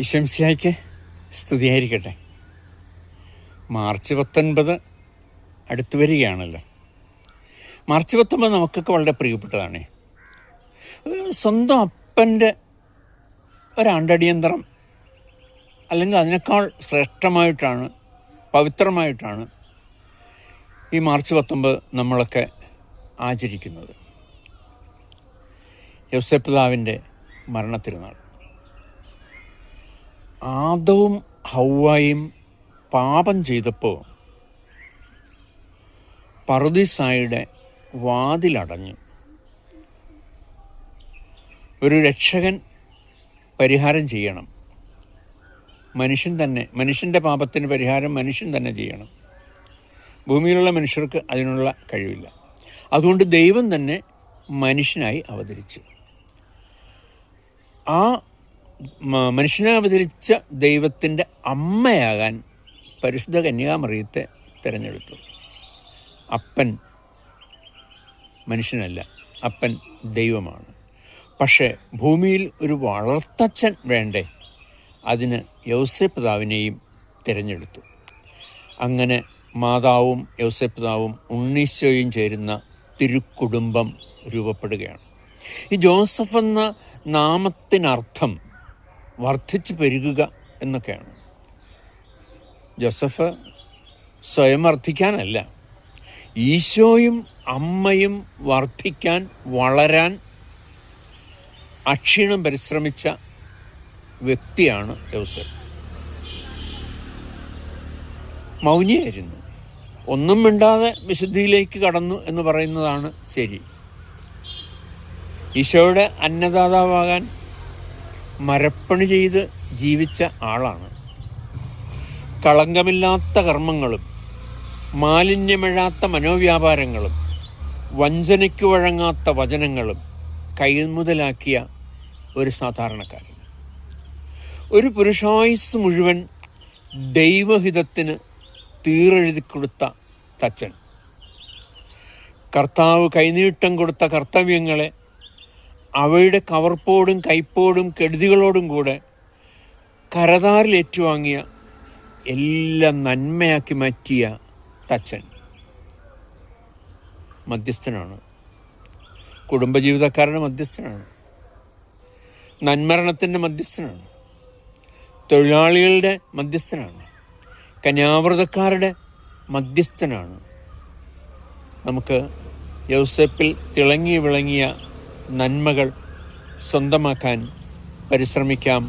ഈശോമിശിഹായ്ക്ക് സ്തുതിയായിരിക്കട്ടെ. മാർച്ച് 19 അടുത്തു വരികയാണല്ലോ. മാർച്ച് 19 നമുക്കൊക്കെ വളരെ പ്രിയപ്പെട്ടതാണ്. സ്വന്തം അപ്പൻ്റെ ഒരാണ്ടടിയന്തരം, അല്ലെങ്കിൽ അതിനേക്കാൾ ശ്രേഷ്ഠമായിട്ടാണ്, പവിത്രമായിട്ടാണ് ഈ മാർച്ച് 19 നമ്മളൊക്കെ ആചരിക്കുന്നത്. യോസേപ്പ് പിതാവിൻ്റെ മരണത്തിരുന്നാൾ. ആദവും ഹൗവായും പാപം ചെയ്തപ്പോൾ പറുദീസായുടെ വാതിലടഞ്ഞു. ഒരു രക്ഷകൻ പരിഹാരം ചെയ്യണം. മനുഷ്യൻ്റെ പാപത്തിന് പരിഹാരം മനുഷ്യൻ തന്നെ ചെയ്യണം. ഭൂമിയിലുള്ള മനുഷ്യർക്ക് അതിനുള്ള കഴിവില്ല. അതുകൊണ്ട് ദൈവം തന്നെ മനുഷ്യനായി അവതരിച്ചു. ആ മനുഷ്യനെ അവതരിച്ച ദൈവത്തിൻ്റെ അമ്മയാകാൻ പരിശുദ്ധ കന്യകാമറിയത്തെ തിരഞ്ഞെടുത്തു. അപ്പൻ മനുഷ്യനല്ല, അപ്പൻ ദൈവമാണ്. പക്ഷേ ഭൂമിയിൽ ഒരു വളർത്തച്ഛൻ വേണ്ടേ? അതിന് യോസേപ്പ് പിതാവിനെയും തിരഞ്ഞെടുത്തു. അങ്ങനെ മാതാവും യോസേപ്പ് പിതാവും ഉണ്ണീശോയും ചേരുന്ന തിരുക്കുടുംബം രൂപപ്പെടുകയാണ്. ഈ ജോസഫ് എന്ന നാമത്തിനർത്ഥം വർദ്ധിച്ചു പെരുകുക എന്നൊക്കെയാണ്. ജോസഫ് സ്വയം വർദ്ധിക്കാനല്ല, ഈശോയും അമ്മയും വർദ്ധിക്കാൻ, വളരാൻ അക്ഷീണം പരിശ്രമിച്ച വ്യക്തിയാണ് യോസേപ്പ്. മൗനിയായിരുന്നു, ഒന്നും മിണ്ടാതെ വിശുദ്ധിയിലേക്ക് കടന്നു എന്ന് പറയുന്നതാണ് ശരി. ഈശോയുടെ അന്നദാതാവാകാൻ മരപ്പണി ചെയ്ത് ജീവിച്ച ആളാണ്. കളങ്കമില്ലാത്ത കർമ്മങ്ങളും മാലിന്യമിഴാത്ത മനോവ്യാപാരങ്ങളും വഞ്ചനയ്ക്ക് വഴങ്ങാത്ത വചനങ്ങളും കൈമുതലാക്കിയ ഒരു സാധാരണക്കാരൻ. ഒരു പുരുഷായുസ് മുഴുവൻ ദൈവഹിതത്തിന് തീറെഴുതി കൊടുത്ത തച്ചൻ. കർത്താവ് കൈനീട്ടം കൊടുത്ത കർത്തവ്യങ്ങളെ അവയുടെ കവർപ്പോടും കയ്പോടും കെടുതികളോടും കൂടെ കരതാരിൽ ഏറ്റുവാങ്ങിയ, എല്ലാം നന്മയാക്കി മാറ്റിയ തച്ചൻ മധ്യസ്ഥനാണ്. കുടുംബജീവിതക്കാരുടെ മധ്യസ്ഥനാണ്. നന്മരണത്തിൻ്റെ മധ്യസ്ഥനാണ്. തൊഴിലാളികളുടെ മധ്യസ്ഥനാണ്. കന്യാവ്രതക്കാരുടെ മധ്യസ്ഥനാണ്. നമുക്ക് യോസേപ്പിൽ തിളങ്ങി വിളങ്ങിയ നന്മകൾ സ്വന്തമാക്കാൻ പരിശ്രമിക്കാം.